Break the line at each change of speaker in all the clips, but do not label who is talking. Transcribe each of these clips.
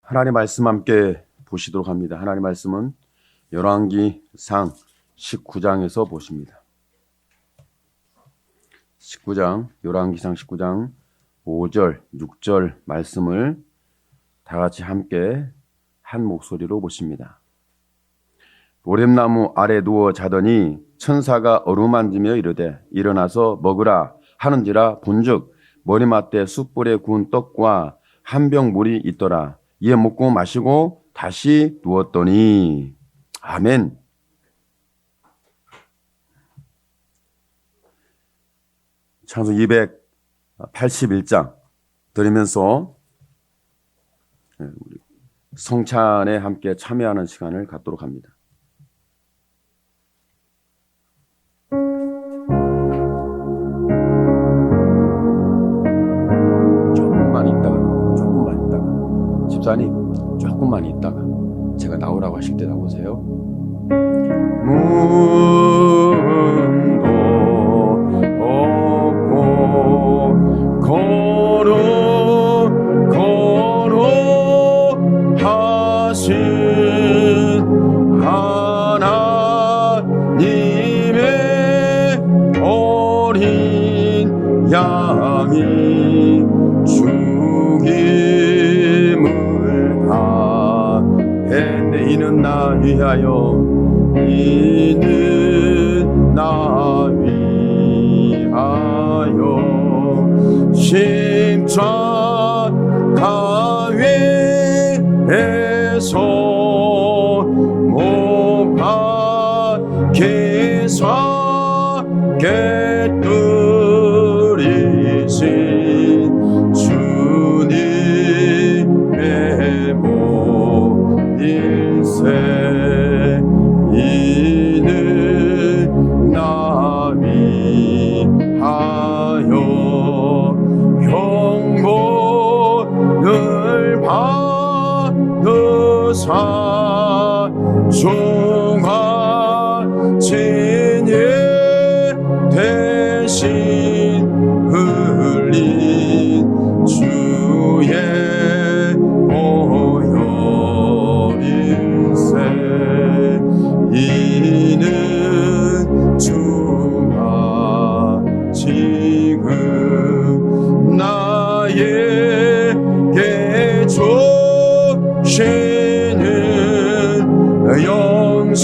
하나님 말씀 함께 보시도록 합니다. 하나님 말씀은 열왕기상 19장에서 보십니다. 19장, 열왕기상 19장 5절, 6절 말씀을 다 같이 함께 한 목소리로 보십니다. 오렘나무 아래 누워 자더니 천사가 어루만지며 이르되 일어나서 먹으라 하는지라 본즉 머리맡에 숯불에 구운 떡과 한 병 물이 있더라. 이에 먹고 마시고 다시 누웠더니 아멘. 창세기 281장 들으면서 성찬에 함께 참여하는 시간을 갖도록 합니다. 집사님, 조금만 있다가 제가 나오라고 하실 때 나오세요. 문도 없고 거룩하신 하나님의 어린 양이 이는 나 위하여 이는 나 위하여 십자가위에서 못 박혀서 깨뜨리신 주님의 이는 나 위하여 형벌을 받으사 중화진예 대신 흘린 주의 이는 주가 지금 나에게 주시는 영생하는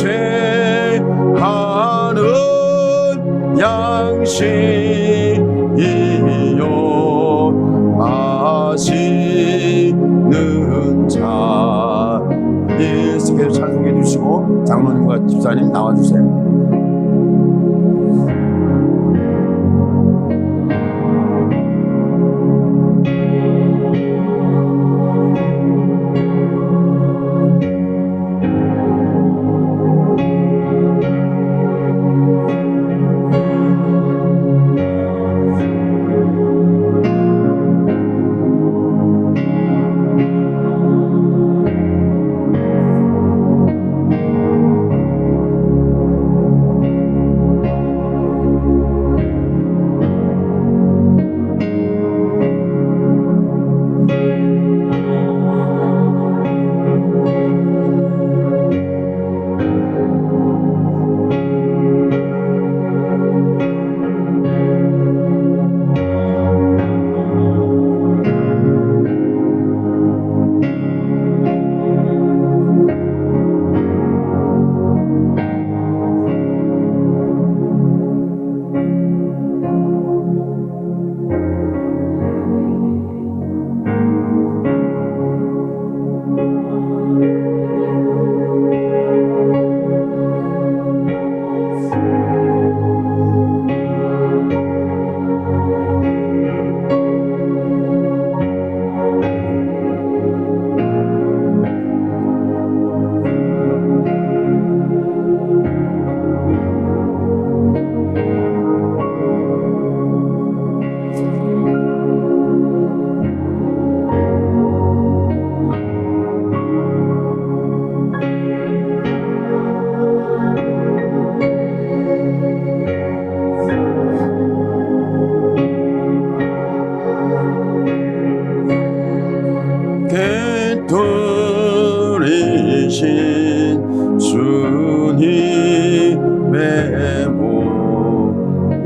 양식이요 마시는 자. 예수께서 찬송해 주시고 장로님과 집사님 나와주세요. 또 오신 주님의 몸.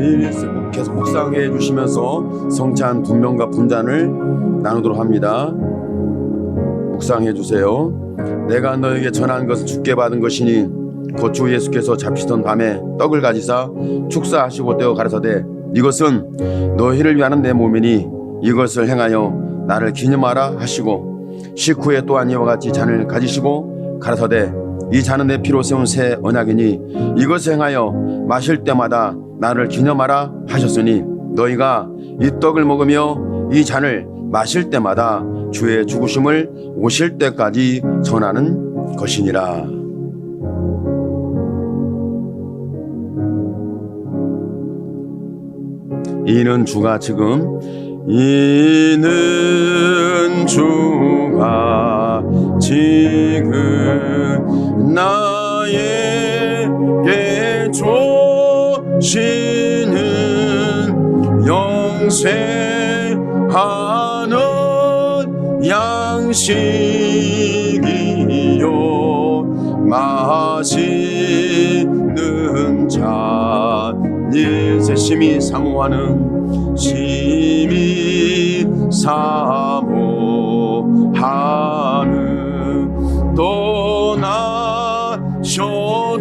계속 묵상해 주시면서 성찬 분명과 분잔을 나누도록 합니다. 묵상해 주세요. 내가 너에게 전한 것은 주께 받은 것이니 곧 주 예수께서 잡히던 밤에 떡을 가지사 축사하시고 떼어 가라사대 이것은 너희를 위하는 내 몸이니 이것을 행하여 나를 기념하라 하시고 식후에 또한 이와 같이 잔을 가지시고 가라사대 이 잔은 내 피로 세운 새 언약이니 이것을 행하여 마실 때마다 나를 기념하라 하셨으니 너희가 이 떡을 먹으며 이 잔을 마실 때마다 주의 죽으심을 오실 때까지 전하는 것이니라. 이는 주가 지금 나에게 주시는 영생하는 양식이요 마시는 잔이 심히 사모하는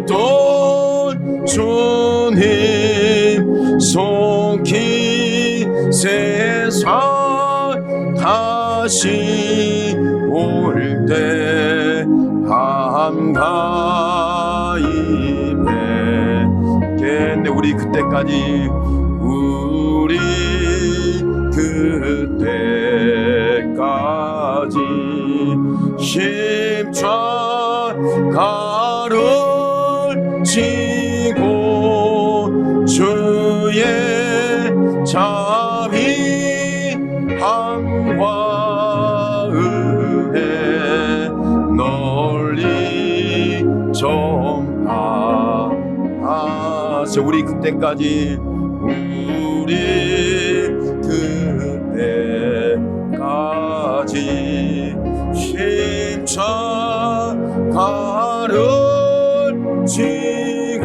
떠나셨던 주님 속히 세상 다시 올 때 한가히 뵙겠네. 우리 그때까지 십자가를 지고 주의 자비함과 은혜 널리 전하세. 우리 그때까지 십자가를 지고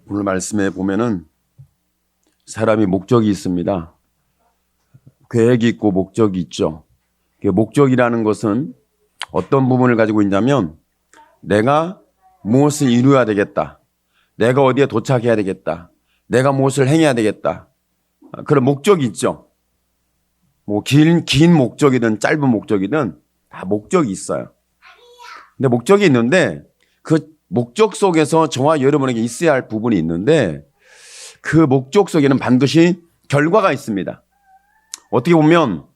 오늘 말씀에 보면은 사람이 목적이 있습니다. 계획이 있고 목적이 있죠. 목적이라는 것은 어떤 부분을 가지고 있냐면 내가 무엇을 이루어야 되겠다. 내가 어디에 도착해야 되겠다. 내가 무엇을 행해야 되겠다. 그런 목적이 있죠. 뭐 긴 목적이든 짧은 목적이든 다 목적이 있어요. 근데 목적이 있는데 그 목적 속에서 저와 여러분에게 있어야 할 부분이 있는데 그 목적 속에는 반드시 결과가 있습니다. 어떻게 보면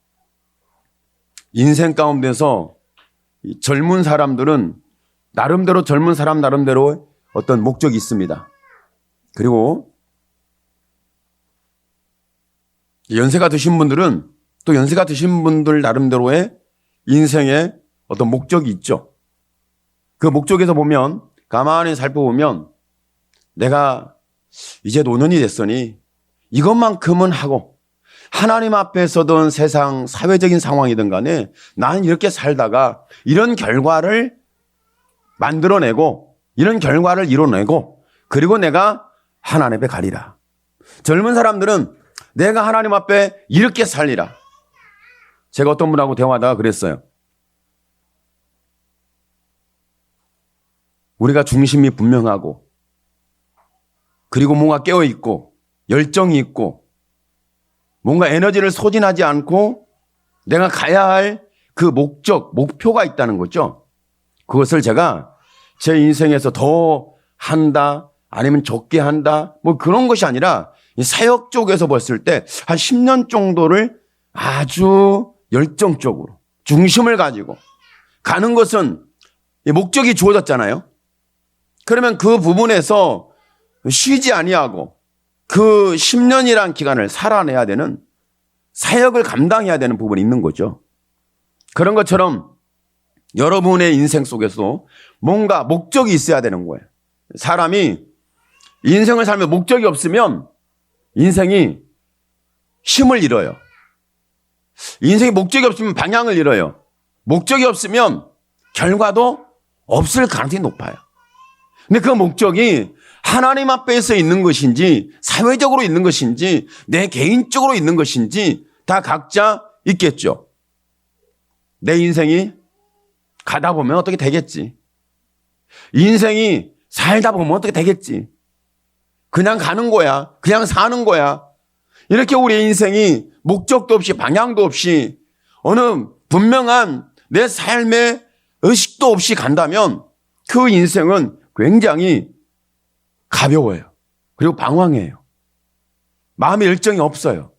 인생 가운데서 젊은 사람들은 나름대로 젊은 사람 나름대로 어떤 목적이 있습니다. 그리고 연세가 드신 분들은 또 연세가 드신 분들 나름대로의 인생에 어떤 목적이 있죠. 그 목적에서 보면 가만히 살펴보면 내가 이제 노년이 됐으니 이것만큼은 하고 하나님 앞에서든 세상 사회적인 상황이든 간에 나는 이렇게 살다가 이런 결과를 만들어내고 이런 결과를 이뤄내고 그리고 내가 하나님 앞에 가리라. 젊은 사람들은 내가 하나님 앞에 이렇게 살리라. 제가 어떤 분하고 대화하다가 그랬어요. 우리가 중심이 분명하고 그리고 뭔가 깨어있고 열정이 있고 뭔가 에너지를 소진하지 않고 내가 가야 할 그 목표가 있다는 거죠. 그것을 제가 제 인생에서 더 한다, 아니면 적게 한다, 뭐 그런 것이 아니라 이 사역 쪽에서 봤을 때 한 10년 정도를 아주 열정적으로 중심을 가지고 가는 것은 목적이 주어졌잖아요. 그러면 그 부분에서 쉬지 아니하고 그 10년이란 기간을 살아내야 되는, 사역을 감당해야 되는 부분이 있는 거죠. 그런 것처럼 여러분의 인생 속에서 뭔가 목적이 있어야 되는 거예요. 사람이 인생을 살면 목적이 없으면 인생이 힘을 잃어요. 인생에 목적이 없으면 방향을 잃어요. 목적이 없으면 결과도 없을 가능성이 높아요. 근데 그 목적이 하나님 앞에서 있는 것인지, 사회적으로 있는 것인지, 내 개인적으로 있는 것인지 다 각자 있겠죠. 내 인생이 가다 보면 어떻게 되겠지. 인생이 살다 보면 어떻게 되겠지. 그냥 가는 거야. 그냥 사는 거야. 이렇게 우리 인생이 목적도 없이 방향도 없이 어느 분명한 내 삶의 의식도 없이 간다면 그 인생은 굉장히 가벼워요. 그리고 방황해요. 마음의 열정이 없어요.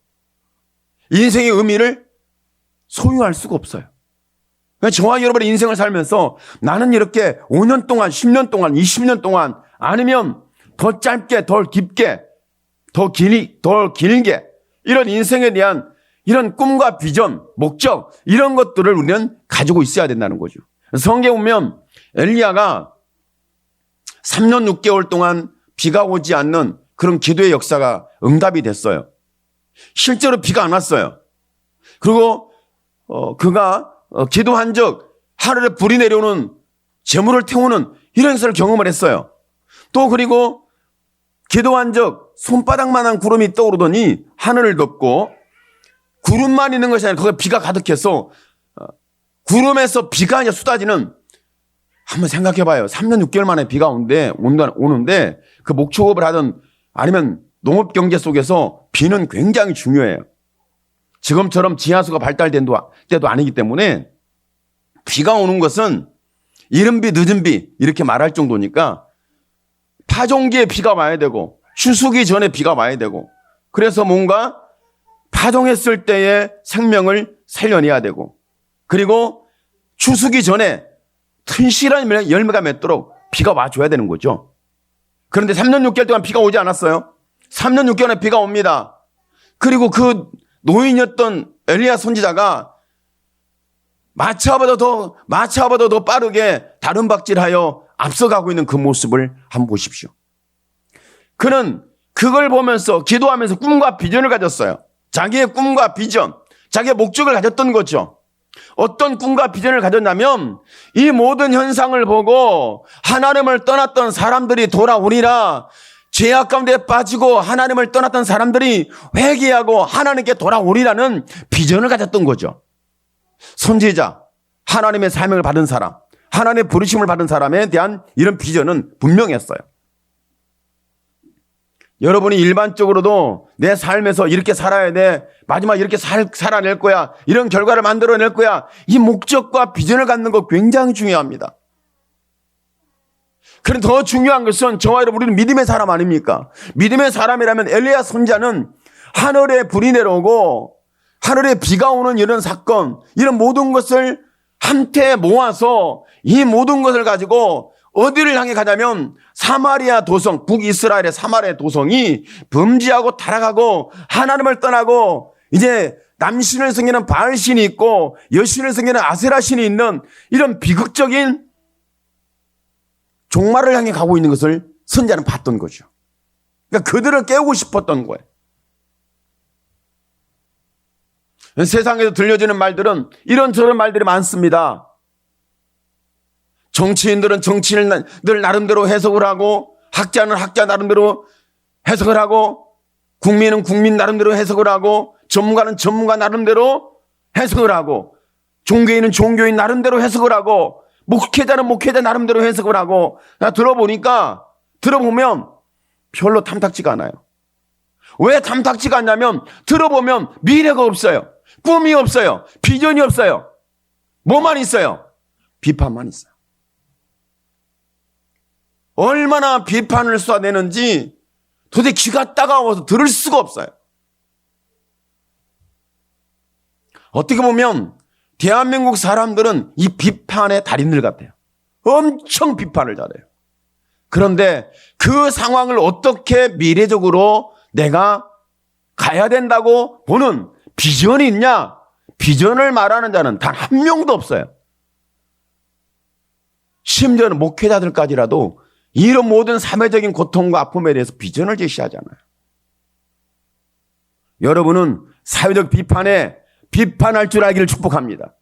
인생의 의미를 소유할 수가 없어요. 그러니까 저와 여러분의 인생을 살면서 나는 이렇게 5년 동안, 10년 동안, 20년 동안, 아니면 더 짧게, 더 깊게, 더 길게 이런 인생에 대한 이런 꿈과 비전, 목적, 이런 것들을 우리는 가지고 있어야 된다는 거죠. 성경에 보면 엘리야가 3년 6개월 동안 비가 오지 않는 그런 기도의 역사가 응답이 됐어요. 실제로 비가 안 왔어요. 그리고 그가 기도한 적 하늘에 불이 내려오는, 재물을 태우는 이런 것을 경험을 했어요. 또 그리고 기도한 적 손바닥만한 구름이 떠오르더니 하늘을 덮고, 구름만 있는 것이 아니라 거기에 비가 가득해서 구름에서 비가 이제 쏟아지는, 한번 생각해 봐요. 3년 6개월 만에 비가 오는데 그 목축업을 하든 아니면 농업 경제 속에서 비는 굉장히 중요해요. 지금처럼 지하수가 발달된 때도 아니기 때문에 비가 오는 것은 이른 비 늦은 비 이렇게 말할 정도니까 파종기에 비가 와야 되고 추수기 전에 비가 와야 되고, 그래서 뭔가 파종했을 때의 생명을 살려내야 되고, 그리고 추수기 전에 튼실한 열매가 맺도록 비가 와줘야 되는 거죠. 그런데 3년 6개월 동안 비가 오지 않았어요. 3년 6개월에 비가 옵니다. 그리고 그 노인이었던 엘리야 선지자가 마차보다 더 빠르게 다름박질하여 앞서가고 있는 그 모습을 한번 보십시오. 그는 그걸 보면서 기도하면서 꿈과 비전을 가졌어요. 자기의 꿈과 비전, 자기의 목적을 가졌던 거죠. 어떤 꿈과 비전을 가졌냐면 이 모든 현상을 보고 하나님을 떠났던 사람들이 돌아오리라, 죄악 가운데 빠지고 하나님을 떠났던 사람들이 회개하고 하나님께 돌아오리라는 비전을 가졌던 거죠. 선지자, 하나님의 사명을 받은 사람, 하나님의 부르심을 받은 사람에 대한 이런 비전은 분명했어요. 여러분이 일반적으로도 내 삶에서 이렇게 살아야 돼, 마지막 이렇게 살아낼 거야, 이런 결과를 만들어낼 거야, 이 목적과 비전을 갖는 거 굉장히 중요합니다. 그런데 더 중요한 것은 저와 여러분, 우리는 믿음의 사람 아닙니까? 믿음의 사람이라면 엘리야 선지자는 하늘에 불이 내려오고 하늘에 비가 오는 이런 사건, 이런 모든 것을 한테 모아서 이 모든 것을 가지고 어디를 향해 가냐면 사마리아 도성, 북이스라엘의 사마리아 도성이 범죄하고 타락하고 하나님을 떠나고 이제 남신을 섬기는 바알신이 있고 여신을 섬기는 아세라신이 있는 이런 비극적인 종말을 향해 가고 있는 것을 선지자는 봤던 거죠. 그러니까 그들을 깨우고 싶었던 거예요. 세상에서 들려지는 말들은 이런저런 말들이 많습니다. 정치인들은 정치인들 나름대로 해석을 하고, 학자는 학자 나름대로 해석을 하고, 국민은 국민 나름대로 해석을 하고, 전문가는 전문가 나름대로 해석을 하고, 종교인은 종교인 나름대로 해석을 하고, 목회자는 목회자 나름대로 해석을 하고, 들어보면 별로 탐탁지가 않아요. 왜 탐탁지가 않냐면 들어보면 미래가 없어요. 꿈이 없어요. 비전이 없어요. 뭐만 있어요? 비판만 있어요. 얼마나 비판을 쏟아내는지 도대체 귀가 따가워서 들을 수가 없어요. 어떻게 보면 대한민국 사람들은 이 비판의 달인들 같아요. 엄청 비판을 잘해요. 그런데 그 상황을 어떻게 미래적으로 내가 가야 된다고 보는 비전이 있냐? 비전을 말하는 자는 단 한 명도 없어요. 심지어는 목회자들까지라도 이런 모든 사회적인 고통과 아픔에 대해서 비전을 제시하잖아요. 여러분은 사회적 비판에 비판할 줄 알기를 축복합니다.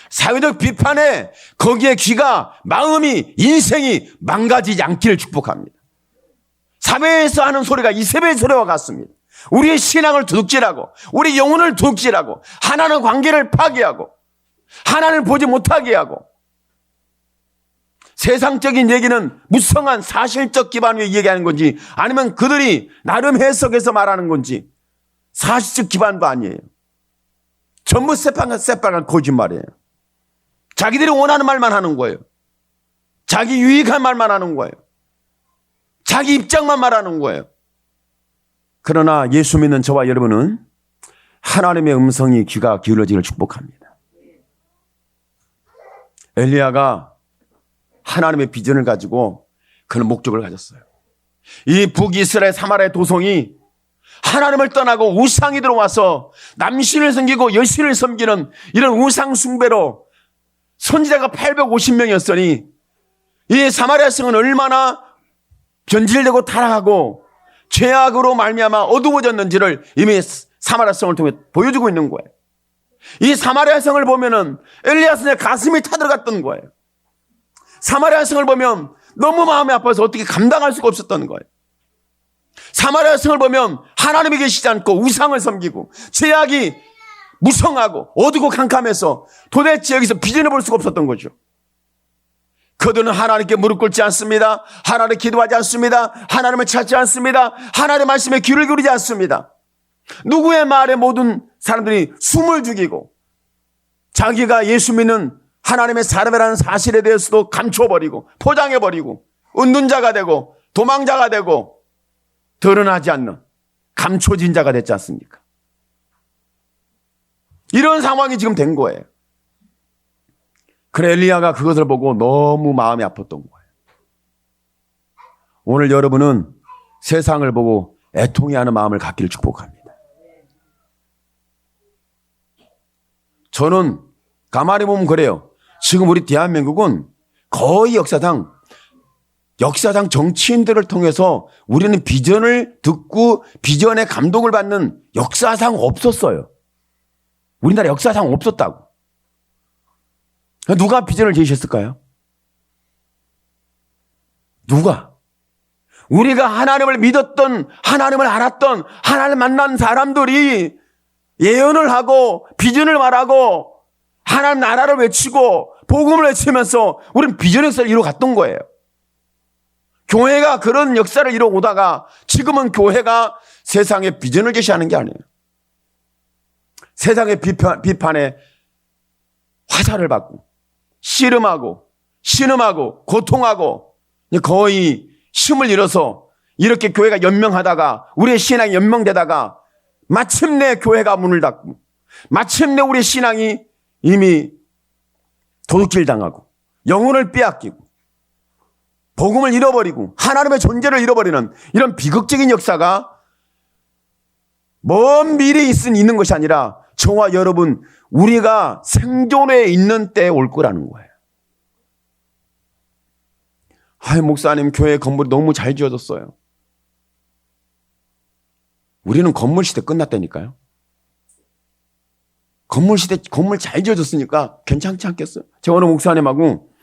사회적 비판에 거기에 귀가, 마음이, 인생이 망가지지 않기를 축복합니다. 사회에서 하는 소리가 이세벨 소리와 같습니다. 우리의 신앙을 도둑질하고 우리 영혼을 도둑질하고 하나님 관계를 파괴하고 하나님을 보지 못하게 하고 세상적인 얘기는 무성한 사실적 기반 위에 얘기하는 건지 아니면 그들이 나름 해석해서 말하는 건지 사실적 기반도 아니에요. 전부 새빨간 거짓말이에요. 자기들이 원하는 말만 하는 거예요. 자기 유익한 말만 하는 거예요. 자기 입장만 말하는 거예요. 그러나 예수 믿는 저와 여러분은 하나님의 음성이 귀가 기울어지기를 축복합니다. 엘리야가 하나님의 비전을 가지고 그런 목적을 가졌어요. 이 북이스라엘 사마리아 도성이 하나님을 떠나고 우상이 들어와서 남신을 섬기고 여신을 섬기는 이런 우상 숭배로 선지자가 850명이었으니 이 사마리아 성은 얼마나 변질되고 타락하고 죄악으로 말미암아 어두워졌는지를 이미 사마리아 성을 통해 보여주고 있는 거예요. 이 사마리아 성을 보면은 엘리야 선지자의 가슴이 타들어갔던 거예요. 사마리아 성을 보면 너무 마음이 아파서 어떻게 감당할 수가 없었던 거예요. 사마리아 성을 보면 하나님이 계시지 않고 우상을 섬기고 죄악이 무성하고 어두고 캄캄해서 도대체 여기서 비전을 볼 수가 없었던 거죠. 그들은 하나님께 무릎 꿇지 않습니다. 하나님을 기도하지 않습니다. 하나님을 찾지 않습니다. 하나님의 말씀에 귀를 기울이지 않습니다. 누구의 말에 모든 사람들이 숨을 죽이고 자기가 예수 믿는 하나님의 사람이라는 사실에 대해서도 감춰버리고 포장해버리고 웃는 자가 되고 도망자가 되고 드러나지 않는 감춰진 자가 됐지 않습니까? 이런 상황이 지금 된 거예요. 그래 엘리야가 그것을 보고 너무 마음이 아팠던 거예요. 오늘 여러분은 세상을 보고 애통해하는 마음을 갖기를 축복합니다. 저는 가만히 보면 그래요. 지금 우리 대한민국은 거의 역사상 정치인들을 통해서 우리는 비전을 듣고 비전의 감동을 받는 역사상 없었어요. 우리나라 역사상 없었다고. 누가 비전을 제시했을까요? 누가? 우리가 하나님을 믿었던, 하나님을 알았던, 하나님을 만난 사람들이 예언을 하고 비전을 말하고 하나님 나라를 외치고 복음을 외치면서 우리는 비전의 역사를 이루어갔던 거예요. 교회가 그런 역사를 이루어오다가 지금은 교회가 세상에 비전을 제시하는 게 아니에요. 세상의 비판에 화살을 받고 씨름하고 신음하고 고통하고 거의 힘을 잃어서 이렇게 교회가 연명하다가 우리의 신앙이 연명되다가 마침내 교회가 문을 닫고 마침내 우리의 신앙이 이미 도둑질 당하고 영혼을 빼앗기고 복음을 잃어버리고 하나님의 존재를 잃어버리는 이런 비극적인 역사가 먼 미래에 있는 것이 아니라 저와 여러분 우리가 생존에 있는 때에 올 거라는 거예요. 목사님 교회 건물이 너무 잘 지어졌어요. 우리는 건물 시대 끝났다니까요. 건물 시대 건물 잘 지어졌으니까 괜찮지 않겠어요? 제가 오늘 목사님하고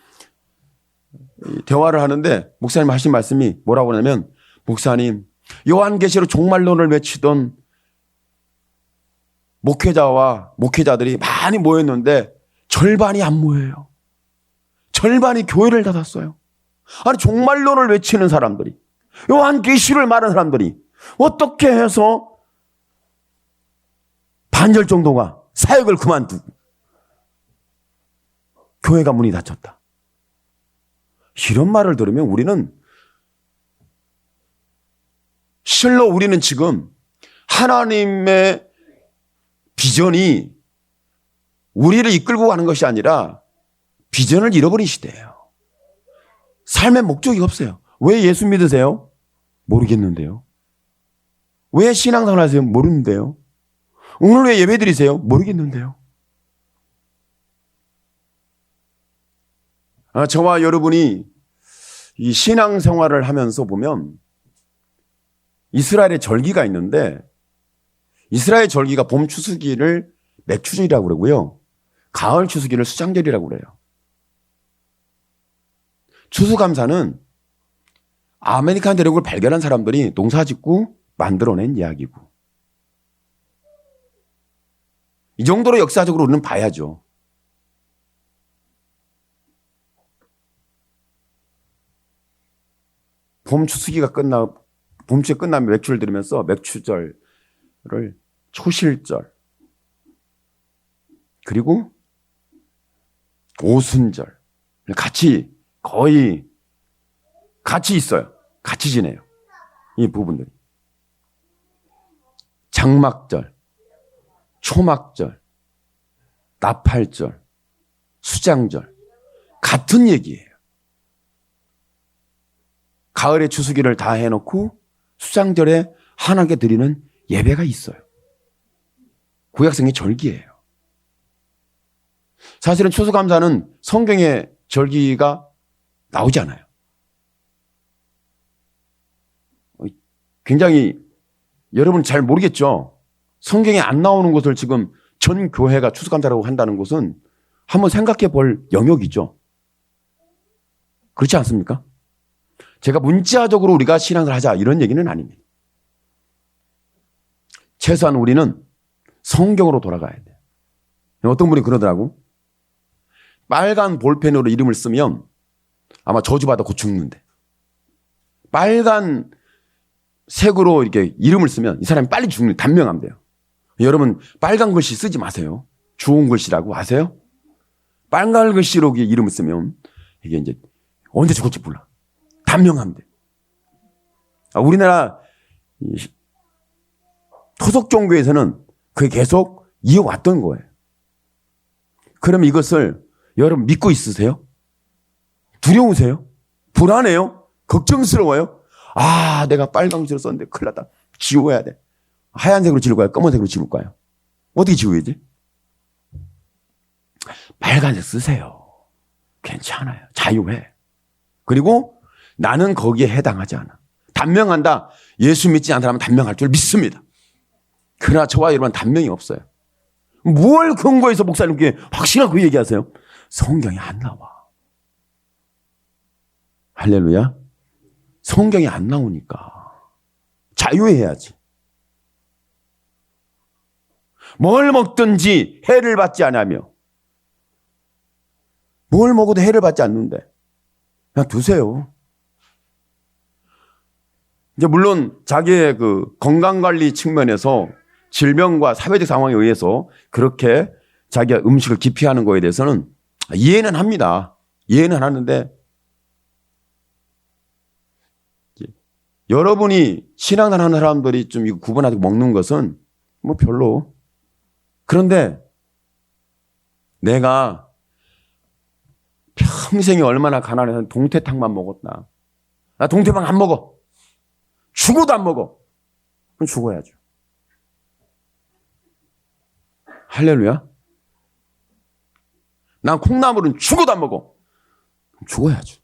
대화를 하는데 목사님 하신 말씀이 뭐라고 하냐면 목사님 요한계시록 종말론을 외치던 목회자와 목회자들이 많이 모였는데 절반이 안 모여요. 절반이 교회를 닫았어요. 아니 종말론을 외치는 사람들이 요한계시를 말하는 사람들이 어떻게 해서 반절 정도가 사역을 그만두고 교회가 문이 닫혔다. 이런 말을 들으면 실로 우리는 지금 하나님의 비전이 우리를 이끌고 가는 것이 아니라 비전을 잃어버린 시대예요. 삶의 목적이 없어요. 왜 예수 믿으세요? 모르겠는데요. 왜 신앙생활 하세요? 모르는데요. 오늘 왜 예배 드리세요? 모르겠는데요. 저와 여러분이 이 신앙생활을 하면서 보면 이스라엘의 절기가 있는데 이스라엘 절기가 봄 추수기를 맥추절이라고 그러고요. 가을 추수기를 수장절이라고 그래요. 추수감사는 아메리칸 대륙을 발견한 사람들이 농사짓고 만들어낸 이야기고 이 정도로 역사적으로 우리는 봐야죠. 봄 추수기가 봄추가 끝나면 맥추를 들으면서 맥추절을 초실절 그리고 오순절 거의 같이 있어요. 같이 지내요. 이 부분들이. 장막절, 초막절, 나팔절, 수장절 같은 얘기예요. 가을에 추수기를 다 해놓고 수장절에 하나님께 드리는 예배가 있어요. 구약성의 절기예요. 사실은 추수감사는 성경에 절기가 나오지 않아요. 굉장히 여러분 잘 모르겠죠? 성경에 안 나오는 것을 지금 전 교회가 추수감사라고 한다는 것은 한번 생각해 볼 영역이죠. 그렇지 않습니까? 제가 문자적으로 우리가 신앙을 하자 이런 얘기는 아닙니다. 최소한 우리는 성경으로 돌아가야 돼요. 어떤 분이 그러더라고. 빨간 볼펜으로 이름을 쓰면 아마 저주받아 곧 죽는데 빨간 색으로 이렇게 이름을 쓰면 이 사람이 빨리 죽는 단명하면 돼요. 여러분 빨간 글씨 쓰지 마세요. 주홍 글씨라고 아세요? 빨간 글씨로 이름을 쓰면 이게 이제 언제 죽을지 몰라. 단명하면 돼. 우리나라 토속 종교에서는 그게 계속 이어왔던 거예요. 그럼 이것을 여러분 믿고 있으세요? 두려우세요? 불안해요? 걱정스러워요? 내가 빨강색으로 썼는데 큰일 났다. 지워야 돼. 하얀색으로 지울까요? 검은색으로 지울까요? 어떻게 지워야지? 빨간색 쓰세요. 괜찮아요. 자유해. 그리고 나는 거기에 해당하지 않아. 단명한다. 예수 믿지 않는 사람은 단명할 줄 믿습니다. 그러나 저와 여러분은 단명이 없어요. 뭘 근거해서 목사님께 확실하게 그 얘기하세요? 성경이 안 나와. 할렐루야. 성경이 안 나오니까 자유해야지. 뭘 먹든지 해를 받지 않으며 뭘 먹어도 해를 받지 않는데 그냥 두세요. 이제 물론 자기의 그 건강관리 측면에서 질병과 사회적 상황에 의해서 그렇게 자기가 음식을 기피하는 거에 대해서는 이해는 합니다. 이해는 하는데 여러분이 신앙을 하는 사람들이 좀 이거 구분하고 먹는 것은 뭐 별로. 그런데 내가 평생이 얼마나 가난해서 동태탕만 먹었나. 나 동태탕 안 먹어. 죽어도 안 먹어. 그럼 죽어야죠. 할렐루야. 난 콩나물은 죽어도 안 먹어. 그럼 죽어야죠.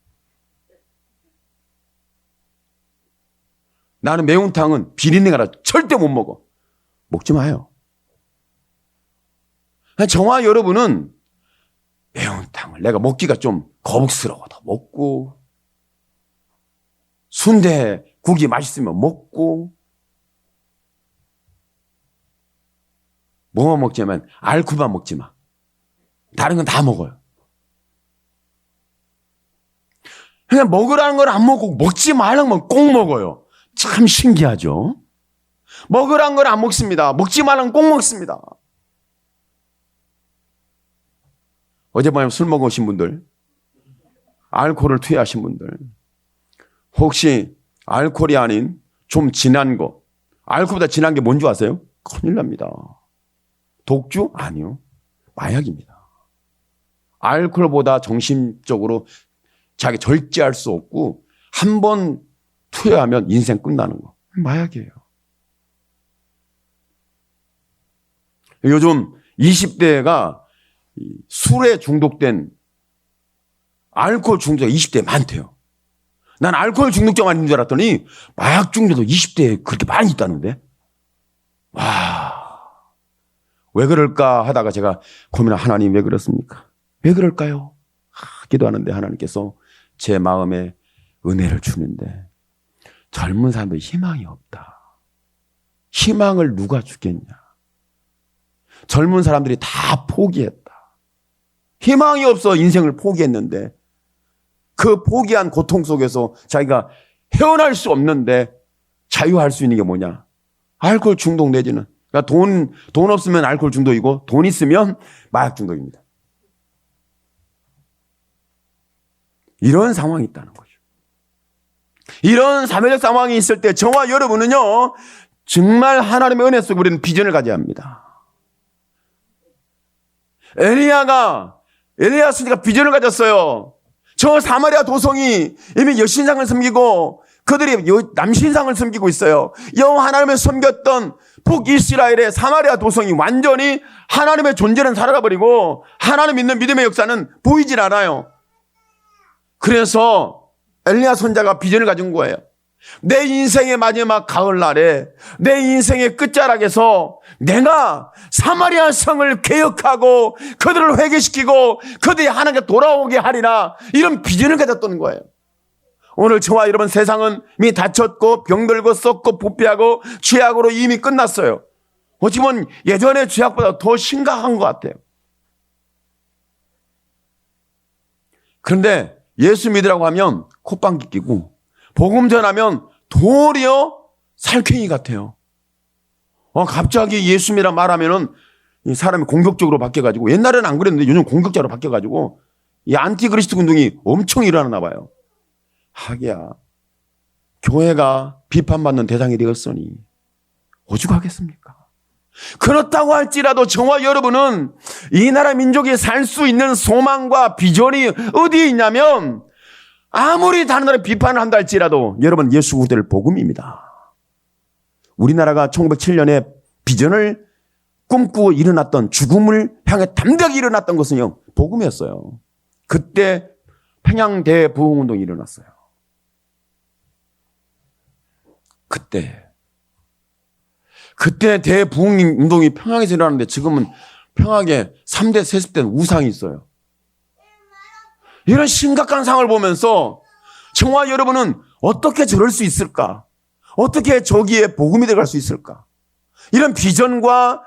나는 매운탕은 비린내가 절대 못 먹어. 먹지 마요. 저와 여러분은 매운탕을 내가 먹기가 좀 거북스러워도 먹고 순대 국이 맛있으면 먹고 뭐만 먹자면 알코올만 먹지 마. 다른 건 다 먹어요. 그냥 먹으라는 걸 안 먹고 먹지 말라는 건 꼭 먹어요. 참 신기하죠. 먹으라는 걸 안 먹습니다. 먹지 말라는 건 꼭 먹습니다. 어젯밤에 술 먹으신 분들, 알코올을 투여하신 분들, 혹시 알코올이 아닌 좀 진한 거, 알코올보다 진한 게 뭔지 아세요? 큰일 납니다. 독주? 아니요. 마약입니다. 알코올보다 정신적으로 자기 절제할 수 없고 한 번 투여하면 인생 끝나는 거. 마약이에요. 요즘 20대가 술에 중독된 알코올 중독자가 20대에 많대요. 난 알코올 중독자만 있는 줄 알았더니 마약 중독도 20대에 그렇게 많이 있다는데. 와, 왜 그럴까 하다가 제가 고민한 하나님 왜 그렇습니까? 왜 그럴까요? 기도하는데 하나님께서 제 마음에 은혜를 주는데 젊은 사람들이 희망이 없다. 희망을 누가 주겠냐? 젊은 사람들이 다 포기했다. 희망이 없어 인생을 포기했는데 그 포기한 고통 속에서 자기가 헤어날 수 없는데 자유할 수 있는 게 뭐냐? 알코올 중독 내지는. 그러니까 돈 없으면 알코올 중독이고 돈 있으면 마약 중독입니다. 이런 상황이 있다는 거죠. 이런 사회적 상황이 있을 때 저와 여러분은요, 정말 하나님의 은혜 속에 우리는 비전을 가져야 합니다. 엘리야 스니가 비전을 가졌어요. 저 사마리아 도성이 이미 여신상을 섬기고 그들이 남신상을 섬기고 있어요. 여호와 하나님을 섬겼던 북이스라엘의 사마리아 도성이 완전히 하나님의 존재는 사라져버리고 하나님 믿는 믿음의 역사는 보이질 않아요. 그래서 엘리야 선지자가 비전을 가진 거예요. 내 인생의 마지막 가을날에 내 인생의 끝자락에서 내가 사마리아 성을 개혁하고 그들을 회개시키고 그들이 하나님께 돌아오게 하리라, 이런 비전을 가졌던 거예요. 오늘 저와 여러분 세상은 이미 다쳤고 병들고 썩고 부패하고 죄악으로 이미 끝났어요. 어찌 보면 예전의 죄악보다 더 심각한 것 같아요. 그런데 예수 믿으라고 하면 콧방귀 끼고 복음 전하면 도리어 살쾡이 같아요. 갑자기 예수 믿으라 말하면은 이 사람이 공격적으로 바뀌어가지고, 옛날에는 안 그랬는데 요즘 공격자로 바뀌어가지고 이 안티그리스도 운동이 엄청 일어나나 봐요. 하기야 교회가 비판받는 대상이 되었으니 오죽하겠습니까? 그렇다고 할지라도 저와 여러분은 이 나라 민족이 살 수 있는 소망과 비전이 어디에 있냐면, 아무리 다른 나라에 비판을 한다 할지라도 여러분 예수 그리스도를 복음입니다. 우리나라가 1907년에 비전을 꿈꾸고 일어났던, 죽음을 향해 담대하게 일어났던 것은요, 복음이었어요. 그때 평양 대부흥운동이 일어났어요. 그때 대부흥운동이 평양에서 일어났는데 지금은 평양에 3대 세습된 우상이 있어요. 이런 심각한 상황을 보면서 저와 여러분은 어떻게 저럴 수 있을까? 어떻게 저기에 복음이 들어갈 수 있을까? 이런 비전과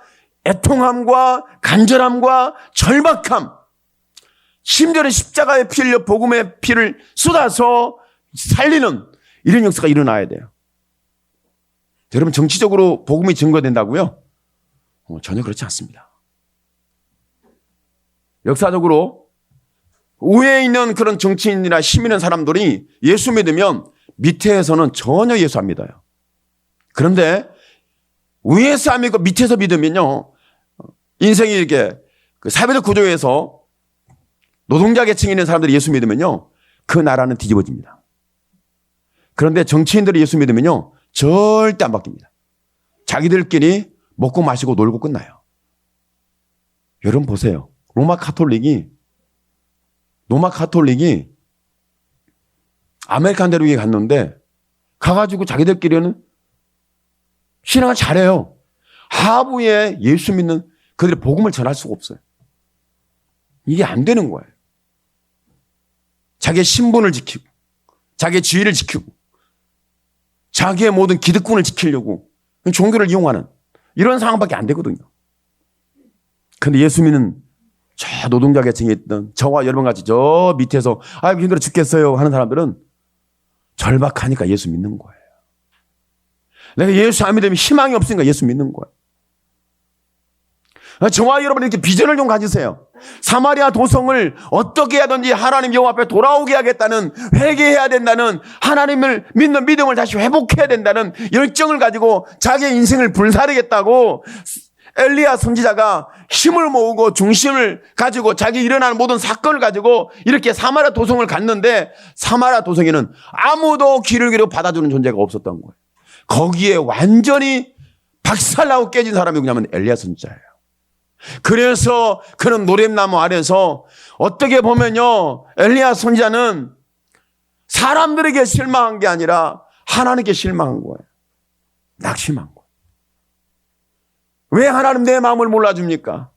애통함과 간절함과 절박함, 심지어는 십자가의 피 흘려 복음의 피를 쏟아서 살리는 이런 역사가 일어나야 돼요. 여러분, 정치적으로 복음이 증거된다고요? 전혀 그렇지 않습니다. 역사적으로 우회에 있는 그런 정치인이나 힘 있는 사람들이 예수 믿으면 밑에서는 전혀 예수 안 믿어요. 그런데 위에서 안 믿고 밑에서 믿으면요, 인생이 이렇게 그 사회적 구조에서 노동자 계층에 있는 사람들이 예수 믿으면요, 그 나라는 뒤집어집니다. 그런데 정치인들이 예수 믿으면요, 절대 안 바뀝니다. 자기들끼리 먹고 마시고 놀고 끝나요. 여러분 보세요. 로마 카톨릭이 아메리칸 대륙에 갔는데 가가지고 자기들끼리는 신앙을 잘해요. 하부에 예수 믿는 그들의 복음을 전할 수가 없어요. 이게 안 되는 거예요. 자기의 신분을 지키고 자기의 지위를 지키고 자기의 모든 기득권을 지키려고 종교를 이용하는 이런 상황밖에 안 되거든요. 그런데 예수 믿는 저 노동자 계층에 있던 저와 여러분같이 저 밑에서 아이고 힘들어 죽겠어요 하는 사람들은 절박하니까 예수 믿는 거예요. 내가 예수 안 믿으면 희망이 없으니까 예수 믿는 거예요. 저와 여러분 이렇게 비전을 좀 가지세요. 사마리아 도성을 어떻게 하든지 하나님 여호와 앞에 돌아오게 하겠다는, 회개해야 된다는, 하나님을 믿는 믿음을 다시 회복해야 된다는 열정을 가지고 자기의 인생을 불사르겠다고 엘리야 선지자가 힘을 모으고 중심을 가지고 자기 일어나는 모든 사건을 가지고 이렇게 사마리아 도성을 갔는데, 사마리아 도성에는 아무도 귀를 기울여 받아주는 존재가 없었던 거예요. 거기에 완전히 박살나고 깨진 사람이 누구냐면 엘리야 선지자예요. 그래서 그는 노랫나무 아래서, 어떻게 보면요, 엘리야 선지자는 사람들에게 실망한 게 아니라 하나님께 실망한 거예요. 낙심한 거예요. 왜 하나님 내 마음을 몰라줍니까?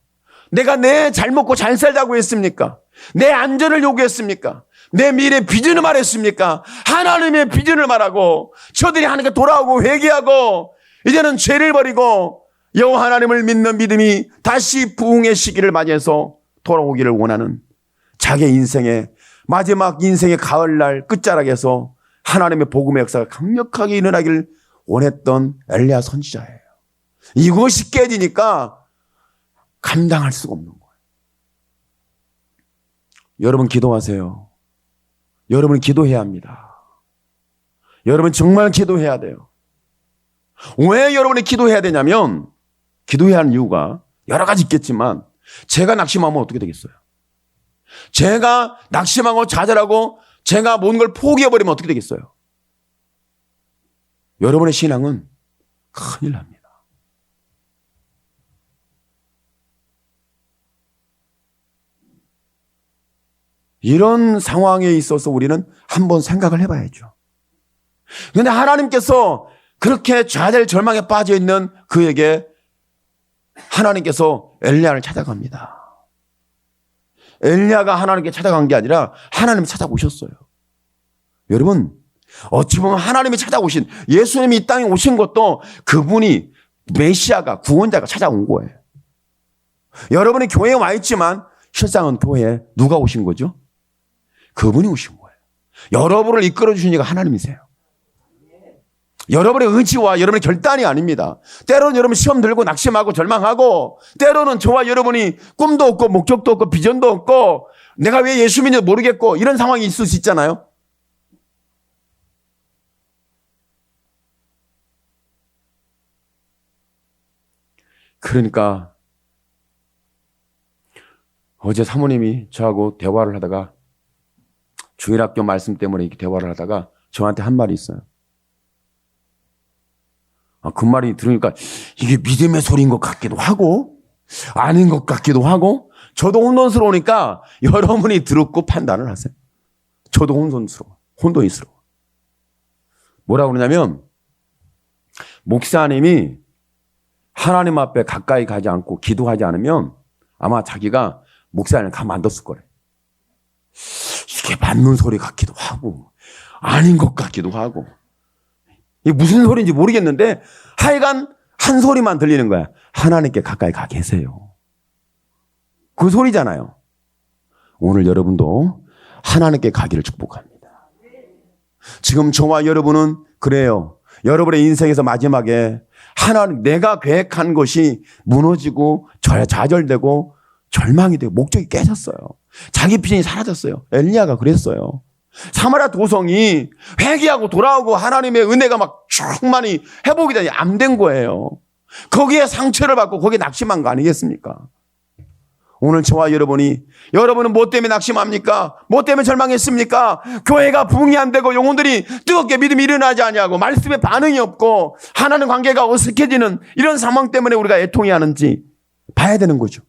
내가 내 잘 먹고 잘 살자고 했습니까? 내 안전을 요구했습니까? 내 미래 비전을 말했습니까? 하나님의 비전을 말하고 저들이 하나님께 돌아오고 회개하고 이제는 죄를 버리고 여호와 하나님을 믿는 믿음이 다시 부흥의 시기를 맞이해서 돌아오기를 원하는, 자기의 인생의 마지막 인생의 가을날 끝자락에서 하나님의 복음의 역사가 강력하게 일어나기를 원했던 엘리야 선지자예요. 이것이 깨지니까 감당할 수가 없는 거예요. 여러분 기도하세요. 여러분 기도해야 합니다. 여러분 정말 기도해야 돼요. 왜 여러분이 기도해야 되냐면, 기도해야 하는 이유가 여러 가지 있겠지만, 제가 낙심하면 어떻게 되겠어요? 제가 낙심하고 좌절하고 제가 모든 걸 포기해버리면 어떻게 되겠어요? 여러분의 신앙은 큰일 납니다. 이런 상황에 있어서 우리는 한번 생각을 해봐야죠. 그런데 하나님께서 그렇게 좌절 절망에 빠져 있는 그에게 하나님께서 엘리야를 찾아갑니다. 엘리야가 하나님께 찾아간 게 아니라 하나님이 찾아오셨어요. 여러분, 어찌 보면 하나님이 찾아오신, 예수님이 이 땅에 오신 것도 그분이, 메시아가, 구원자가 찾아온 거예요. 여러분이 교회에 와 있지만 실상은 교회에 누가 오신 거죠? 그분이 오신 거예요. 여러분을 이끌어 주신 이가 하나님이세요. 여러분의 의지와 여러분의 결단이 아닙니다. 때로는 여러분 시험 들고 낙심하고 절망하고, 때로는 저와 여러분이 꿈도 없고 목적도 없고 비전도 없고 내가 왜 예수 믿는지 모르겠고 이런 상황이 있을 수 있잖아요. 그러니까 어제 사모님이 저하고 대화를 하다가, 주일학교 말씀 때문에 이렇게 대화를 하다가 저한테 한 말이 있어요. 그 말이 들으니까 이게 믿음의 소리인 것 같기도 하고 아닌 것 같기도 하고, 저도 혼돈스러우니까 여러분이 듣고 판단을 하세요. 저도 혼돈스러워. 뭐라고 그러냐면, 목사님이 하나님 앞에 가까이 가지 않고 기도하지 않으면 아마 자기가 목사님을 가만뒀을 거래. 이게 맞는 소리 같기도 하고 아닌 것 같기도 하고, 이게 무슨 소리인지 모르겠는데 하여간 한 소리만 들리는 거야. 하나님께 가까이 가 계세요. 그 소리잖아요. 오늘 여러분도 하나님께 가기를 축복합니다. 지금 저와 여러분은 그래요. 여러분의 인생에서 마지막에 하나님, 내가 계획한 것이 무너지고 좌절되고 절망이 되고 목적이 깨졌어요. 자기 비전이 사라졌어요. 엘리야가 그랬어요. 사마리아 도성이 회개하고 돌아오고 하나님의 은혜가 막 충만히 회복이 되니 안 된 거예요. 거기에 상처를 받고 거기에 낙심한 거 아니겠습니까? 오늘 저와 여러분은 뭐 때문에 낙심합니까? 뭐 때문에 절망했습니까? 교회가 부흥이 안 되고 영혼들이 뜨겁게 믿음이 일어나지 않냐고, 말씀에 반응이 없고 하나님 관계가 어색해지는 이런 상황 때문에 우리가 애통해 하는지 봐야 되는 거죠.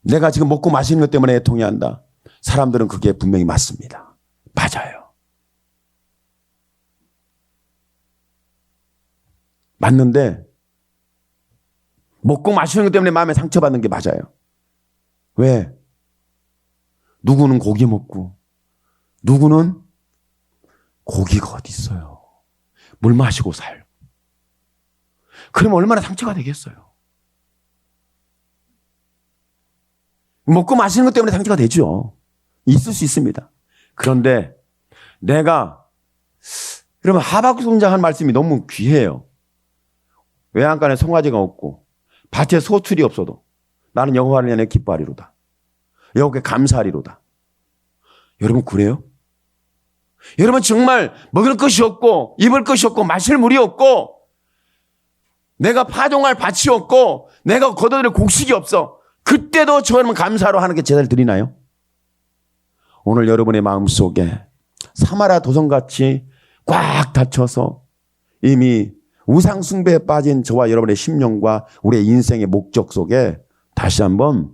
내가 지금 먹고 마시는 것 때문에 애통해 한다. 사람들은 그게 분명히 맞습니다. 맞아요. 맞는데 먹고 마시는 것 때문에 마음에 상처받는 게 맞아요. 왜? 누구는 고기 먹고 누구는 고기가 어디 있어요. 물 마시고 살고. 그러면 얼마나 상처가 되겠어요. 먹고 마시는 것 때문에 상처가 되죠. 있을 수 있습니다. 그런데 내가, 여러분 하박국 선지자 한 말씀이 너무 귀해요. 외양간에 송아지가 없고 밭에 소출이 없어도 나는 여호와를 인하여 기뻐하리로다. 여호와께 감사하리로다. 여러분 그래요? 여러분 정말 먹을 것이 없고 입을 것이 없고 마실 물이 없고 내가 파종할 밭이 없고 내가 거둬들일 곡식이 없어. 그때도 저는 감사로 하나님께 제사를 드리나요? 오늘 여러분의 마음속에 사마라 도성같이 꽉 닫혀서 이미 우상 숭배에 빠진 저와 여러분의 심령과 우리의 인생의 목적 속에 다시 한번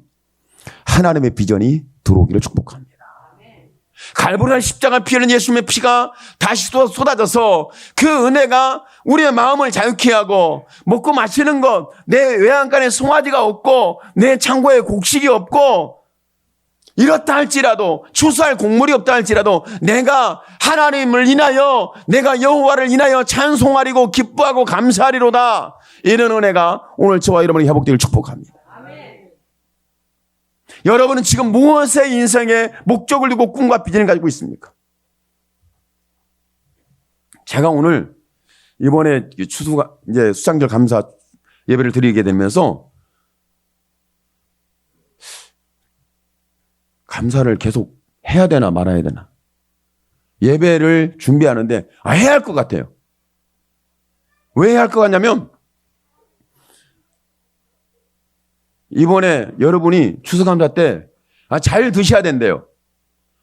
하나님의 비전이 들어오기를 축복합니다. 갈보리 십자가 피 흘린 예수님의 피가 다시 쏟아져서 그 은혜가 우리의 마음을 자유케 하고 먹고 마시는 것, 내 외양간에 송아지가 없고 내 창고에 곡식이 없고 이렇다 할지라도 추수할 곡물이 없다 할지라도 내가 하나님을 인하여 내가 여호와를 인하여 찬송하리고 기뻐하고 감사하리로다. 이런 은혜가 오늘 저와 여러분이 회복되기를 축복합니다. 아멘. 여러분은 지금 무엇의 인생에 목적을 두고 꿈과 비전을 가지고 있습니까? 제가 오늘 이번에 추수가 이제 수장절 감사 예배를 드리게 되면서 감사를 계속 해야 되나 말아야 되나 예배를 준비하는데 해야 할 것 같아요. 왜 해야 할 것 같냐면 이번에 여러분이 추수감사 때 잘 드셔야 된대요.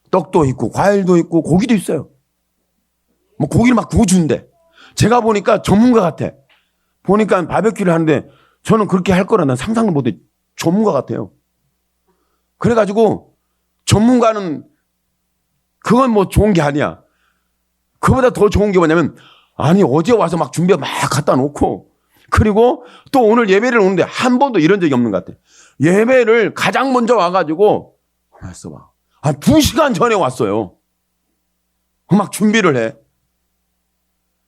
떡도 있고 과일도 있고 고기도 있어요. 뭐 고기를 막 구워준대. 제가 보니까 전문가 같아. 보니까 바베큐를 하는데 저는 그렇게 할 거라 난 상상도 못해. 전문가 같아요. 그래가지고 전문가는 그건 뭐 좋은 게 아니야. 그보다 더 좋은 게 뭐냐면 아니 어제 와서 막 준비 막 갖다 놓고 그리고 또 오늘 예배를 오는데 한 번도 이런 적이 없는 것 같아. 예배를 가장 먼저 와가지고 가만있어 봐. 한 2시간 전에 왔어요. 막 준비를 해.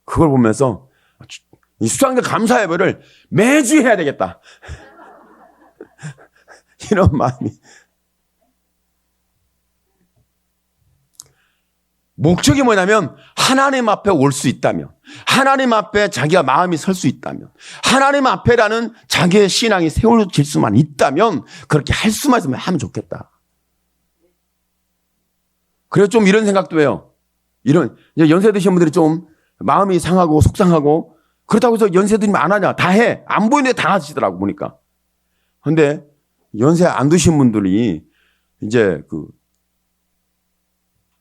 그걸 보면서 이 수장절 감사 예배를 매주 해야 되겠다. 이런 마음이. 목적이 뭐냐면 하나님 앞에 올 수 있다면 하나님 앞에 자기가 마음이 설 수 있다면 하나님 앞에라는 자기의 신앙이 세워질 수만 있다면 그렇게 할 수만 있으면 하면 좋겠다. 그래서 좀 이런 생각도 해요. 이런 이제 연세 드신 분들이 좀 마음이 상하고 속상하고 그렇다고 해서 연세 들면 안 하냐? 다 해. 안 보이는데 다 하시더라고 보니까. 그런데 연세 안 드신 분들이 이제 그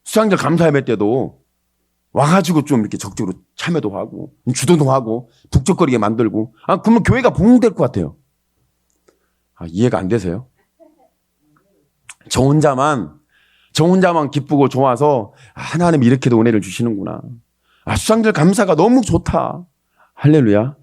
수장절 감사 예배 때도 와가지고 좀 이렇게 적극적으로 참여도 하고 주도도 하고 북적거리게 만들고 그러면 교회가 부흥될 것 같아요. 이해가 안 되세요? 저 혼자만 기쁘고 좋아서 하나님이 이렇게도 은혜를 주시는구나. 수장절 감사가 너무 좋다. 할렐루야.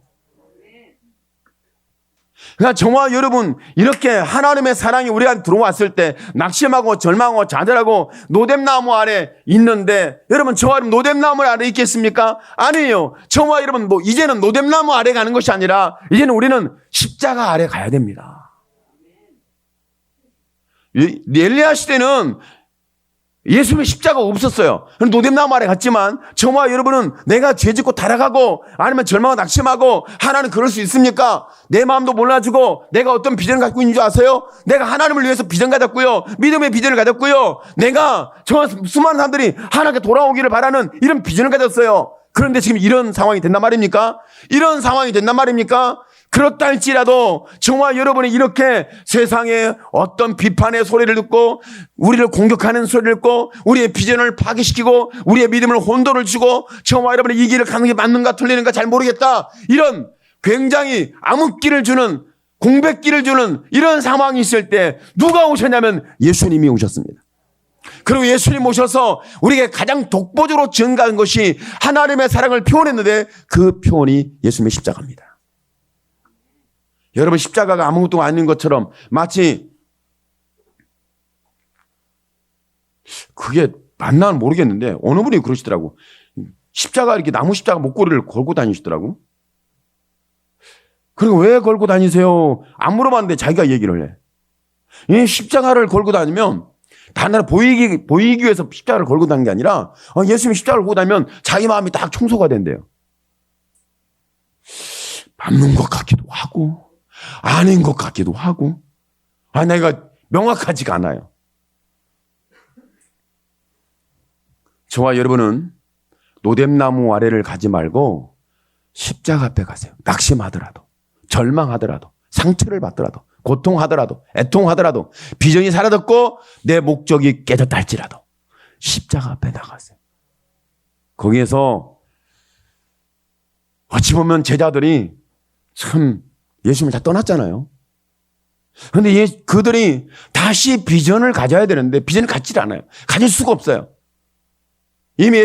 그러니까 저와 여러분 이렇게 하나님의 사랑이 우리한테 들어왔을 때 낙심하고 절망하고 좌절하고 노뎀나무 아래 있는데 여러분 저와 여러분 노뎀나무 아래 있겠습니까? 아니에요. 저와 여러분 이제는 노뎀나무 아래 가는 것이 아니라 이제는 우리는 십자가 아래 가야 됩니다. 엘리야 시대는 예수님의 십자가가 없었어요. 노뎀나무 아래 갔지만 저와 여러분은 내가 죄짓고 타락하고 아니면 절망하고 낙심하고 하나는 그럴 수 있습니까? 내 마음도 몰라주고 내가 어떤 비전을 갖고 있는 줄 아세요? 내가 하나님을 위해서 비전 가졌고요. 믿음의 비전을 가졌고요. 내가 저 수많은 사람들이 하나님께 돌아오기를 바라는 이런 비전을 가졌어요. 그런데 지금 이런 상황이 된단 말입니까? 이런 상황이 된단 말입니까? 그렇다 할지라도 저와 여러분이 이렇게 세상에 어떤 비판의 소리를 듣고 우리를 공격하는 소리를 듣고 우리의 비전을 파괴시키고 우리의 믿음을 혼돈을 주고 저와 여러분이 이 길을 가는 게 맞는가 틀리는가 잘 모르겠다. 이런 굉장히 암흑기를 주는 공백기를 주는 이런 상황이 있을 때 누가 오셨냐면 예수님이 오셨습니다. 그리고 예수님 오셔서 우리에게 가장 독보적으로 증가한 것이 하나님의 사랑을 표현했는데 그 표현이 예수님의 십자가입니다. 여러분 십자가가 아무것도 아닌 것처럼 마치 그게 맞나는 모르겠는데 어느 분이 그러시더라고. 십자가 이렇게 나무 십자가 목걸이를 걸고 다니시더라고. 그리고 왜 걸고 다니세요? 안 물어봤는데 자기가 얘기를 해. 이 십자가를 걸고 다니면 단단히 보이기 위해서 십자가를 걸고 다니는 게 아니라 예수님이 십자가를 걸고 다니면 자기 마음이 딱 청소가 된대요. 맞는 것 같기도 하고 아닌 것 같기도 하고 내가 명확하지가 않아요. 저와 여러분은 노뎀나무 아래를 가지 말고 십자가 앞에 가세요. 낙심하더라도 절망하더라도 상처를 받더라도 고통하더라도 애통하더라도 비전이 사라졌고 내 목적이 깨졌다 할지라도 십자가 앞에 나가세요. 거기에서 어찌 보면 제자들이 참 예수님을 다 떠났잖아요. 그런데 그들이 다시 비전을 가져야 되는데 비전을 갖지 않아요. 가질 수가 없어요. 이미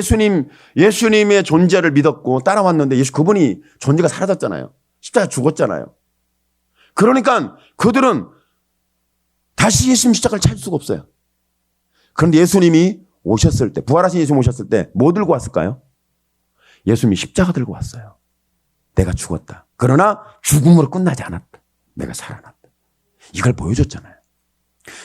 예수님의 존재를 믿었고 따라왔는데 그분이 존재가 사라졌잖아요. 십자가 죽었잖아요. 그러니까 그들은 다시 예수님 십자가를 찾을 수가 없어요. 그런데 예수님이 오셨을 때, 부활하신 예수님 오셨을 때 뭐 들고 왔을까요? 예수님이 십자가 들고 왔어요. 내가 죽었다. 그러나 죽음으로 끝나지 않았다. 내가 살아났다. 이걸 보여줬잖아요.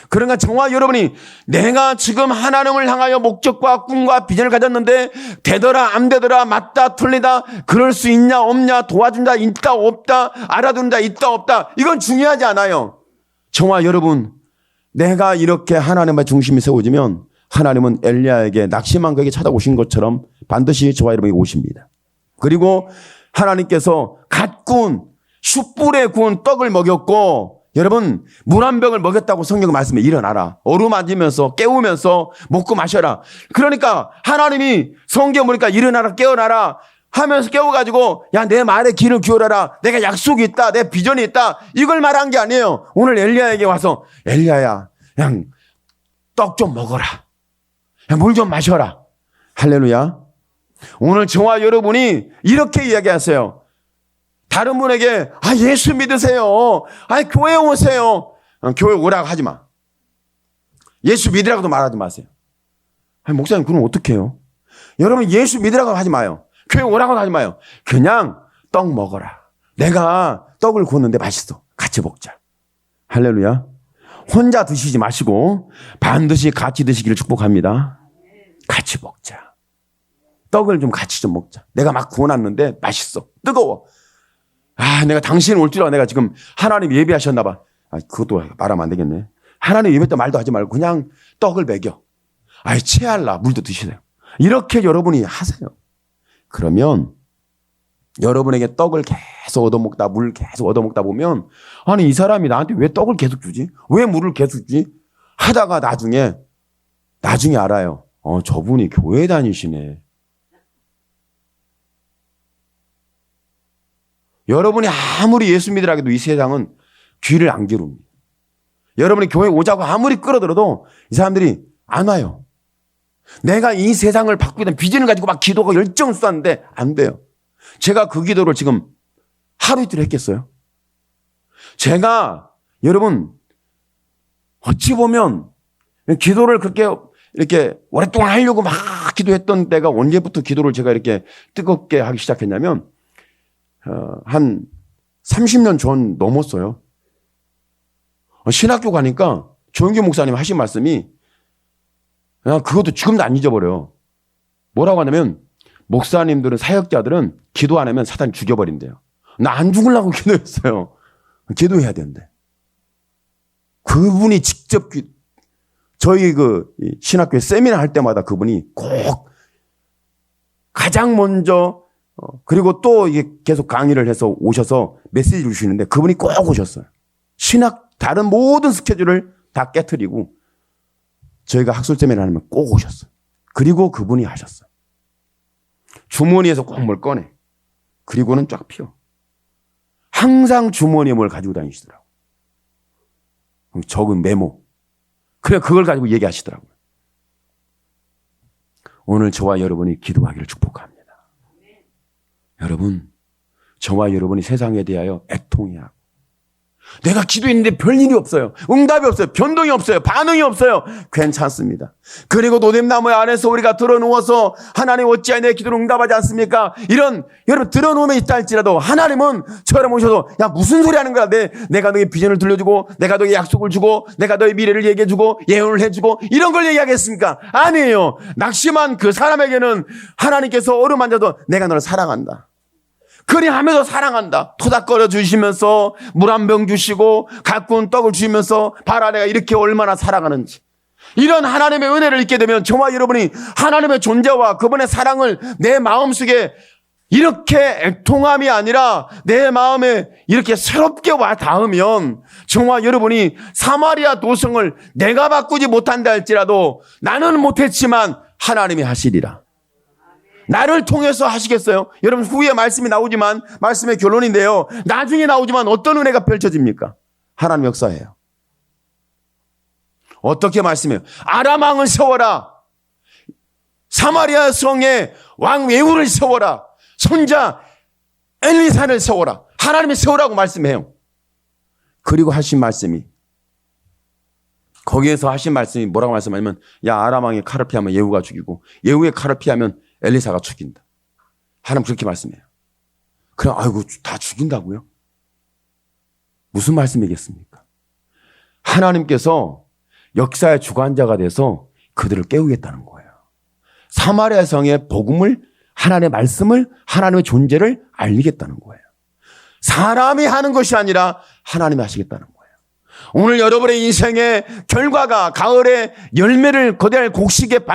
그러니까 저와 여러분이 내가 지금 하나님을 향하여 목적과 꿈과 비전을 가졌는데 되더라 안 되더라 맞다 틀리다 그럴 수 있냐 없냐 도와준 자 있다 없다 알아둔 자 있다 없다 이건 중요하지 않아요. 저와 여러분 내가 이렇게 하나님의 중심이 세워지면 하나님은 엘리야에게 낙심한 그에게 찾아오신 것처럼 반드시 저와 여러분이 오십니다. 그리고 하나님께서 갓 구운 숯불에 구운 떡을 먹였고 여러분 물 한 병을 먹였다고 성경 말씀에 일어나라. 어루만지면서 깨우면서 먹고 마셔라. 그러니까 하나님이 성경 보니까 일어나라 깨어나라 하면서 깨워가지고 야 내 말에 귀를 기울여라. 내가 약속이 있다. 내 비전이 있다. 이걸 말한 게 아니에요. 오늘 엘리야에게 와서 엘리야야 그냥 떡 좀 먹어라. 물 좀 마셔라. 할렐루야. 오늘 저와 여러분이 이렇게 이야기하세요. 다른 분에게 예수 믿으세요. 교회 오세요. 교회 오라고 하지 마. 예수 믿으라고도 말하지 마세요. 목사님 그럼 어떻게 해요? 여러분 예수 믿으라고 하지 마요. 교회 오라고 하지 마요. 그냥 떡 먹어라. 내가 떡을 구웠는데 맛있어. 같이 먹자. 할렐루야. 혼자 드시지 마시고 반드시 같이 드시기를 축복합니다. 같이 먹자. 떡을 좀 같이 좀 먹자. 내가 막 구워놨는데 맛있어. 뜨거워. 내가 당신 올 줄 알아. 내가 지금 하나님 예배하셨나 봐. 그것도 말하면 안 되겠네. 하나님 예배 때 말도 하지 말고 그냥 떡을 먹여. 체할라. 물도 드시세요. 이렇게 여러분이 하세요. 그러면 여러분에게 떡을 계속 얻어먹다 물 계속 얻어먹다 보면 이 사람이 나한테 왜 떡을 계속 주지? 왜 물을 계속 주지? 하다가 나중에 알아요. 저분이 교회 다니시네. 여러분이 아무리 예수 믿으라 해도 이 세상은 귀를 안 기릅니다. 여러분이 교회 오자고 아무리 끌어들어도 이 사람들이 안 와요. 내가 이 세상을 바꾸기 위한 비전을 가지고 막 기도하고 열정을 쏟았는데 안 돼요. 제가 그 기도를 지금 하루 이틀 했겠어요? 제가 여러분 어찌 보면 기도를 그렇게 이렇게 오랫동안 하려고 막 기도했던 때가 언제부터 기도를 제가 이렇게 뜨겁게 하기 시작했냐면 한 30년 전 넘었어요. 신학교 가니까 조영규 목사님 하신 말씀이 그것도 지금도 안 잊어버려요. 뭐라고 하냐면 목사님들은 사역자들은 기도 안 하면 사탄이 죽여버린대요. 나 안 죽으려고 기도했어요. 기도해야 되는데. 그분이 직접 저희 신학교에 세미나 할 때마다 그분이 꼭 가장 먼저 그리고 또 이게 계속 강의를 해서 오셔서 메시지를 주시는데 그분이 꼭 오셨어요. 다른 모든 스케줄을 다 깨트리고 저희가 학술 세미나 하면 꼭 오셨어요. 그리고 그분이 하셨어요. 주머니에서 꼭 뭘 꺼내. 그리고는 쫙 피워. 항상 주머니에 뭘 가지고 다니시더라고요. 적은 메모. 그래 그걸 가지고 얘기하시더라고요. 오늘 저와 여러분이 기도하기를 축복합니다. 여러분, 저와 여러분이 세상에 대하여 애통해야 하고 내가 기도했는데 별일이 없어요. 응답이 없어요. 변동이 없어요. 반응이 없어요. 괜찮습니다. 그리고 노뎀나무 안에서 우리가 들어누워서 하나님 어찌하여 내 기도를 응답하지 않습니까? 여러분 들어누우면 있다 할지라도 하나님은 저를 오셔서 야 무슨 소리 하는 거야. 내가 너의 비전을 들려주고 내가 너의 약속을 주고 내가 너의 미래를 얘기해주고 예언을 해주고 이런 걸 얘기하겠습니까? 아니에요. 낙심한 그 사람에게는 하나님께서 어루만져도 내가 너를 사랑한다. 그리하면서 사랑한다. 토닥거려 주시면서 물 한 병 주시고 가꾸운 떡을 주시면서 봐라 내가 이렇게 얼마나 사랑하는지. 이런 하나님의 은혜를 잊게 되면 저와 여러분이 하나님의 존재와 그분의 사랑을 내 마음속에 이렇게 애통함이 아니라 내 마음에 이렇게 새롭게 와 닿으면 저와 여러분이 사마리아 도성을 내가 바꾸지 못한다 할지라도 나는 못했지만 하나님이 하시리라. 나를 통해서 하시겠어요? 여러분 후에 말씀이 나오지만 말씀의 결론인데요. 나중에 나오지만 어떤 은혜가 펼쳐집니까? 하나님 역사예요. 어떻게 말씀해요? 아람 왕을 세워라. 사마리아 성에 왕 예후를 세워라. 손자 엘리사를 세워라. 하나님이 세우라고 말씀해요. 그리고 하신 말씀이 거기에서 하신 말씀이 뭐라고 말씀하냐면 야 아람 왕이 칼을 피하면 예후가 죽이고 예후의 칼을 피하면 엘리사가 죽인다. 하나님 그렇게 말씀해요. 그럼 아이고 다 죽인다고요? 무슨 말씀이겠습니까? 하나님께서 역사의 주관자가 돼서 그들을 깨우겠다는 거예요. 사마리아 성의 복음을 하나님의 말씀을 하나님의 존재를 알리겠다는 거예요. 사람이 하는 것이 아니라 하나님이 하시겠다는 거예요. 오늘 여러분의 인생의 결과가 가을에 열매를 거대할 곡식의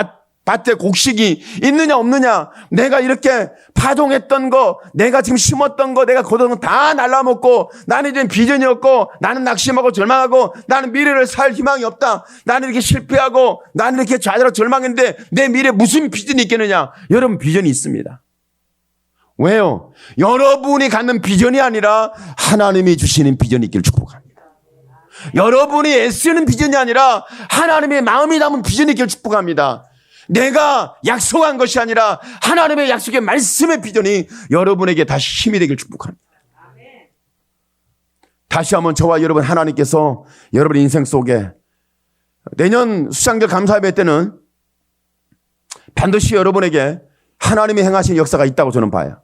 밭에 곡식이 있느냐 없느냐, 내가 이렇게 파종했던 거, 내가 지금 심었던 거, 내가 거둔 거 다 날라먹고 나는 이제 비전이 없고 나는 낙심하고 절망하고 나는 미래를 살 희망이 없다. 나는 이렇게 실패하고 나는 이렇게 좌절하고 절망했는데 내 미래에 무슨 비전이 있겠느냐. 여러분 비전이 있습니다. 왜요? 여러분이 갖는 비전이 아니라 하나님이 주시는 비전이 있기를 축복합니다. 여러분이 애쓰는 비전이 아니라 하나님의 마음이 담은 비전이 있기를 축복합니다. 내가 약속한 것이 아니라 하나님의 약속의 말씀의 비전이 여러분에게 다시 힘이 되길 축복합니다. 다시 한번 저와 여러분 하나님께서 여러분의 인생 속에 내년 수장절 감사예배 때는 반드시 여러분에게 하나님이 행하신 역사가 있다고 저는 봐요.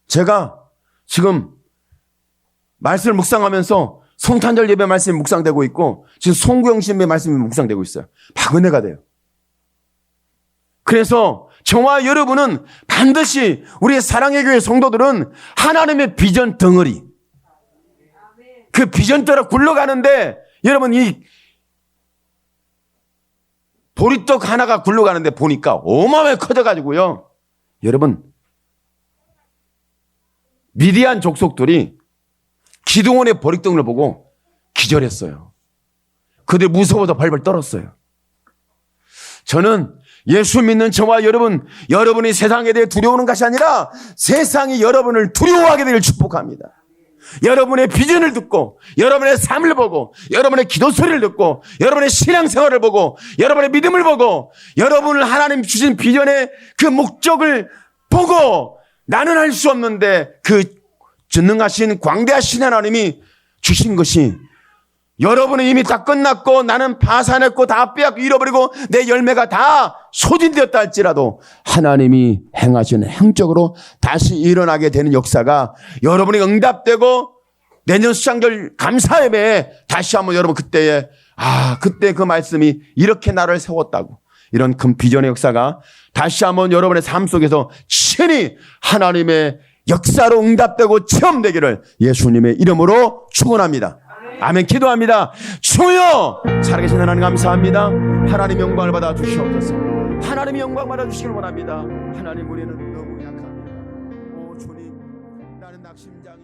제가 지금 말씀을 묵상하면서 성탄절 예배 말씀이 묵상되고 있고 지금 송구영신의 말씀이 묵상되고 있어요. 막 은혜가 돼요. 그래서 저와 여러분은 반드시 우리 사랑의 교회 성도들은 하나님의 비전 덩어리, 그 비전 따라 굴러가는데 여러분 이 보리떡 하나가 굴러가는데 보니까 어마어마하게 커져가지고요. 여러분 미디안 족속들이 기드온의 보리떡을 보고 기절했어요. 그들 무서워서 발발 떨었어요. 저는 예수 믿는 저와 여러분이 세상에 대해 두려워하는 것이 아니라 세상이 여러분을 두려워하게 되길 축복합니다. 여러분의 비전을 듣고 여러분의 삶을 보고 여러분의 기도 소리를 듣고 여러분의 신앙생활을 보고 여러분의 믿음을 보고 여러분을 하나님 주신 비전의 그 목적을 보고 나는 할 수 없는데 그 전능하신 광대하신 하나님이 주신 것이 여러분은 이미 다 끝났고 나는 파산했고 다 빼앗고 잃어버리고 내 열매가 다 소진되었다 할지라도 하나님이 행하시는 행적으로 다시 일어나게 되는 역사가 여러분이 응답되고 내년 수장절 감사예배에 다시 한번 여러분 그때 그 말씀이 이렇게 나를 세웠다고 이런 큰 비전의 역사가 다시 한번 여러분의 삶 속에서 친히 하나님의 역사로 응답되고 체험되기를 예수님의 이름으로 축원합니다. 아멘. 기도합니다. 주여 살아계신 하나님 감사합니다. 하나님 영광을 받아 주시옵소서. 하나님 영광 받아 주시길 원합니다. 하나님 우리는 너무 약합니다. 오 주님 나는 낙심장이